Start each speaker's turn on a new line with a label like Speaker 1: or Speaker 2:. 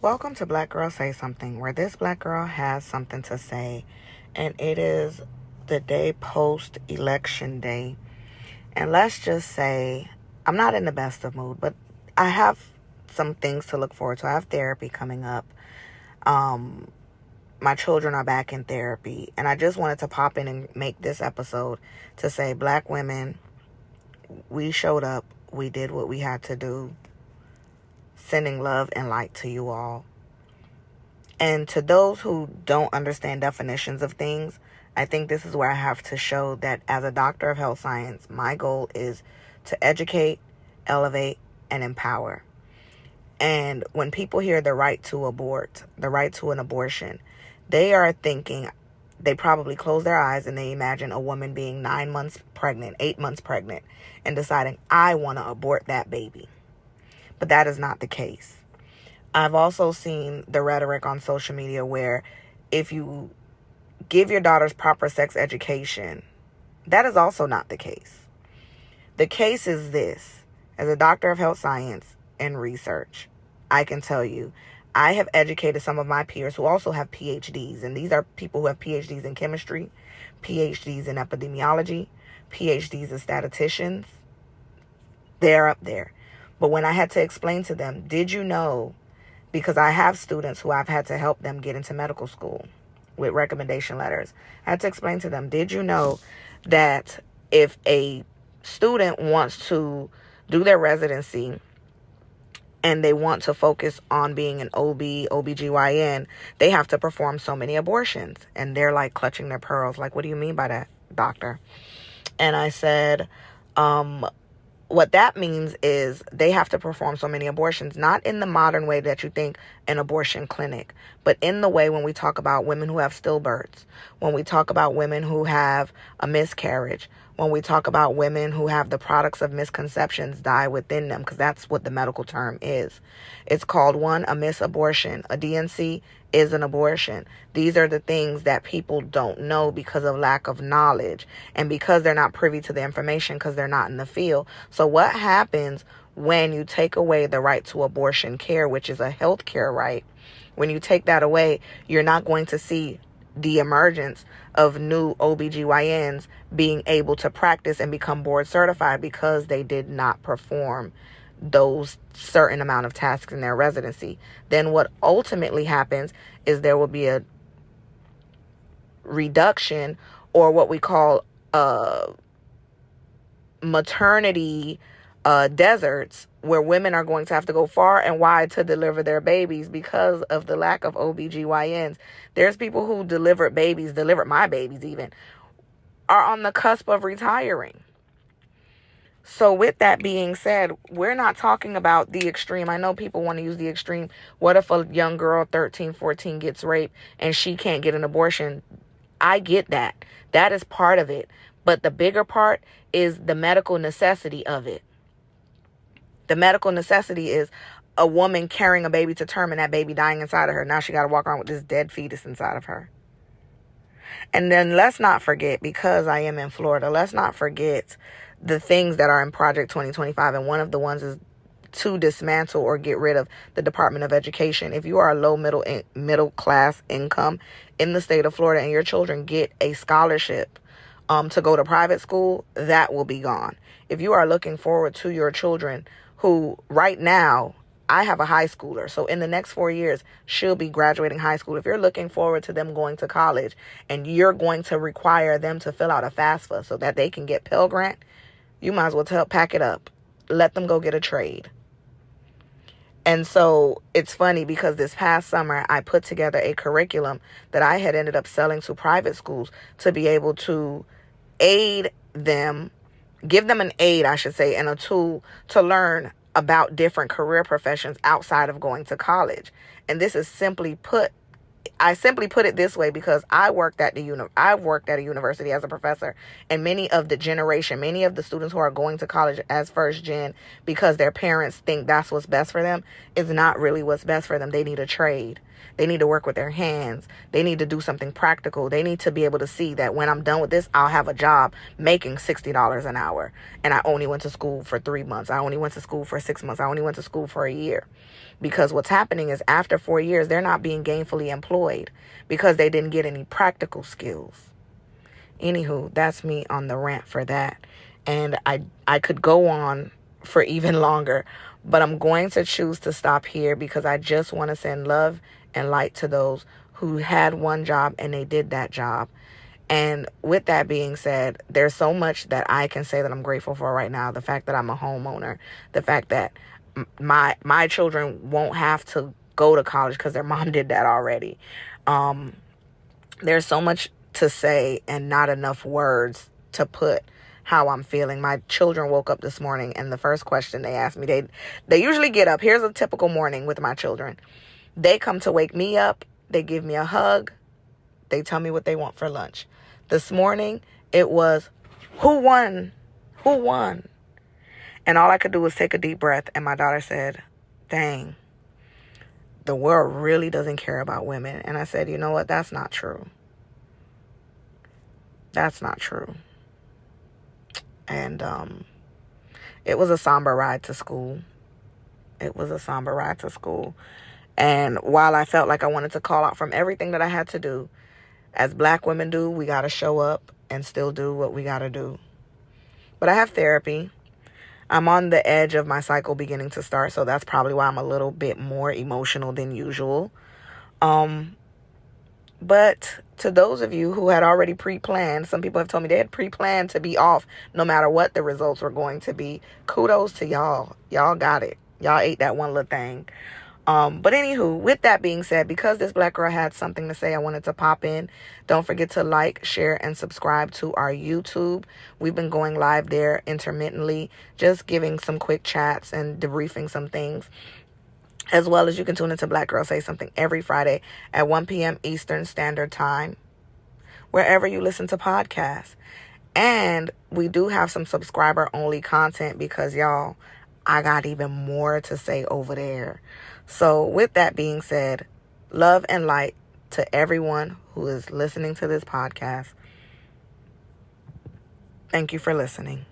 Speaker 1: Welcome to Black Girl Say Something, where this black girl has something to say, and it is the day post-election day. And let's just say, I'm not in the best of mood, but I have some things to look forward to. I have therapy coming up. My children are back in therapy, and I just wanted to pop in and make this episode to say, black women, we showed up, we did what we had to do, sending love and light to you all. And to those who don't understand definitions of things, I think this is where I have to show that as a doctor of health science, my goal is to educate, elevate, and empower. And when people hear the right to abort, the right to an abortion, they are thinking, they probably close their eyes and they imagine a woman being 9 months pregnant, 8 months pregnant, and deciding, I want to abort that baby. But that is not the case. I've also seen the rhetoric on social media where if you give your daughters proper sex education, that is also not the case. The case is this. As a doctor of health science and research, I can tell you, I have educated some of my peers who also have PhDs. And these are people who have PhDs in chemistry, PhDs in epidemiology, PhDs as statisticians. They're up there. But when I had to explain to them, did you know, because I have students who I've had to help them get into medical school with recommendation letters. I had to explain to them, did you know that if a student wants to do their residency and they want to focus on being an OBGYN, they have to perform so many abortions? And they're like clutching their pearls. Like, what do you mean by that, doctor? And I said, what that means is they have to perform so many abortions, not in the modern way that you think an abortion clinic, but in the way when we talk about women who have stillbirths, when we talk about women who have a miscarriage, when we talk about women who have the products of misconceptions die within them, because that's what the medical term is. It's called a misabortion. A DNC is an abortion. These are the things that people don't know because of lack of knowledge and because they're not privy to the information because they're not in the field. So what happens when you take away the right to abortion care, which is a health care right? When you take that away, you're not going to see the emergence of new OBGYNs being able to practice and become board certified because they did not perform those certain amount of tasks in their residency. Then what ultimately happens is there will be a reduction, or what we call maternity deserts, where women are going to have to go far and wide to deliver their babies because of the lack of OBGYNs. There's people who delivered my babies even, are on the cusp of retiring. So with that being said, we're not talking about the extreme. I know people want to use the extreme. What if a young girl, 13, 14, gets raped and she can't get an abortion? I get that. That is part of it. But the bigger part is the medical necessity of it. The medical necessity is a woman carrying a baby to term and that baby dying inside of her. Now she got to walk around with this dead fetus inside of her. And then let's not forget, because I am in Florida, let's not forget the things that are in Project 2025. And one of the ones is to dismantle or get rid of the Department of Education. If you are a low middle class income in the state of Florida and your children get a scholarship to go to private school, that will be gone. If you are looking forward to your children who right now, I have a high schooler, so in the next 4 years, she'll be graduating high school. If you're looking forward to them going to college and you're going to require them to fill out a FAFSA so that they can get Pell Grant, you might as well pack it up. Let them go get a trade. And so it's funny because this past summer, I put together a curriculum that I had ended up selling to private schools to be able to aid them, give them an aid, I should say, and a tool to learn about different career professions outside of going to college. And this is simply put I simply put it this way because I worked at a university as a professor, and many of the students who are going to college as first gen because their parents think that's what's best for them is not really what's best for them. They need a trade. They need to work with their hands. They need to do something practical. They need to be able to see that when I'm done with this, I'll have a job making $60 an hour. And I only went to school for 3 months. I only went to school for 6 months. I only went to school for a year. Because what's happening is after 4 years, they're not being gainfully employed because they didn't get any practical skills. Anywho, that's me on the rant for that. And I could go on for even longer, but I'm going to choose to stop here because I just want to send love and light to those who had one job and they did that job. And with that being said, there's so much that I can say that I'm grateful for right now. The fact that I'm a homeowner, the fact that my children won't have to go to college because their mom did that already. There's so much to say and not enough words to put how I'm feeling. My children woke up this morning and the first question they asked me, they usually get up. Here's a typical morning with my children. They come to wake me up. They give me a hug. They tell me what they want for lunch. This morning, it was, who won? Who won? And all I could do was take a deep breath. And my daughter said, dang, the world really doesn't care about women. And I said, you know what? That's not true. That's not true. And it was a somber ride to school. It was a somber ride to school. And while I felt like I wanted to call out from everything that I had to do, as Black women do, we got to show up and still do what we got to do. But I have therapy. I'm on the edge of my cycle beginning to start, so that's probably why I'm a little bit more emotional than usual. But to those of you who had already pre-planned, some people have told me they had pre-planned to be off no matter what the results were going to be. Kudos to y'all. Y'all got it. Y'all ate that one little thing. But anywho, with that being said, because this Black girl had something to say, I wanted to pop in. Don't forget to like, share, and subscribe to our YouTube. We've been going live there intermittently, just giving some quick chats and debriefing some things. As well as you can tune into Black Girl Say Something every Friday at 1 p.m. Eastern Standard Time, wherever you listen to podcasts. And we do have some subscriber-only content because, y'all, I got even more to say over there. So with that being said, love and light to everyone who is listening to this podcast. Thank you for listening.